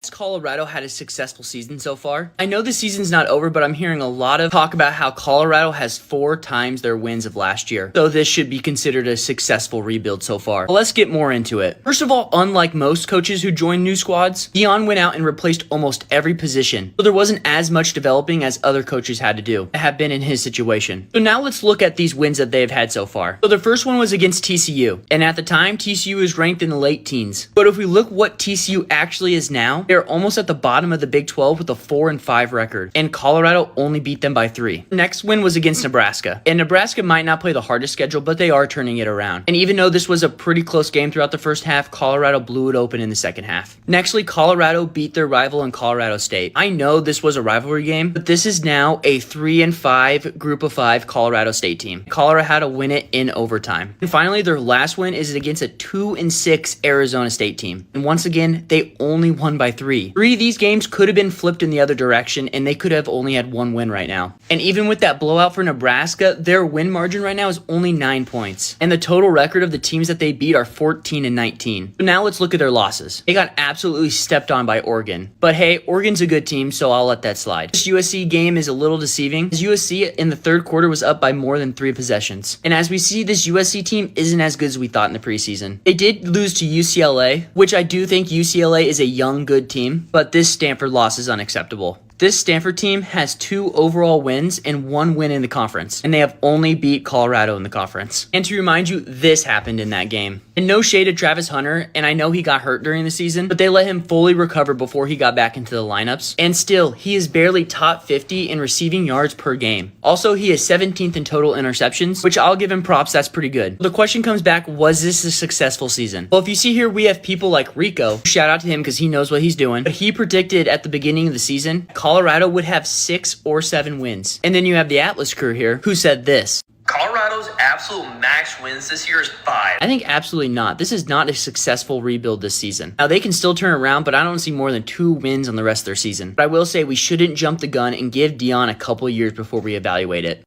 Colorado had a successful season so far. I know the season's not over, but I'm hearing a lot of talk about how Colorado has 4 times their wins of last year. So this should be considered a successful rebuild so far. But let's get more into it. First of all, unlike most coaches who join new squads, Dion went out and replaced almost every position. So there wasn't as much developing as other coaches had to do, that have been in his situation. So now let's look at these wins that they've had so far. So the first one was against TCU. And at the time, TCU was ranked in the late teens. But if we look what TCU actually is now, they're almost at the bottom of the Big 12 with a 4-5 record, and Colorado only beat them by 3. Next win was against Nebraska, and Nebraska might not play the hardest schedule, but they are turning it around. And even though this was a pretty close game throughout the first half, Colorado blew it open in the second half. Nextly, Colorado beat their rival in Colorado State. I know this was a rivalry game, but this is now a 3-5 group of 5 Colorado State team. Colorado had to win it in overtime. And finally, their last win is against a 2-6 Arizona State team. And once again, they only won by 3. 3 of these games could have been flipped in the other direction, and they could have only had 1 win right now. And even with that blowout for Nebraska, their win margin right now is only 9 points. And the total record of the teams that they beat are 14-19. So now let's look at their losses. They got absolutely stepped on by Oregon. But hey, Oregon's a good team, so I'll let that slide. This USC game is a little deceiving, as USC in the third quarter was up by more than 3 possessions. And as we see, this USC team isn't as good as we thought in the preseason. They did lose to UCLA, which I do think UCLA is a young, good team, but this Stanford loss is unacceptable. This Stanford team has 2 overall wins and 1 win in the conference, and they have only beat Colorado in the conference. And to remind you, this happened in that game. And no shade to Travis Hunter, and I know he got hurt during the season, but they let him fully recover before he got back into the lineups. And still, he is barely top 50 in receiving yards per game. Also, he is 17th in total interceptions, which I'll give him props, that's pretty good. The question comes back, was this a successful season? Well, if you see here, we have people like Rico, shout out to him because he knows what he's doing, but he predicted at the beginning of the season, Colorado would have 6 or 7 wins. And then you have the Atlas crew here who said this. Colorado's absolute max wins this year is 5. I think absolutely not. This is not a successful rebuild this season. Now, they can still turn around, but I don't see more than 2 wins on the rest of their season. But I will say we shouldn't jump the gun and give Dion a couple years before we evaluate it.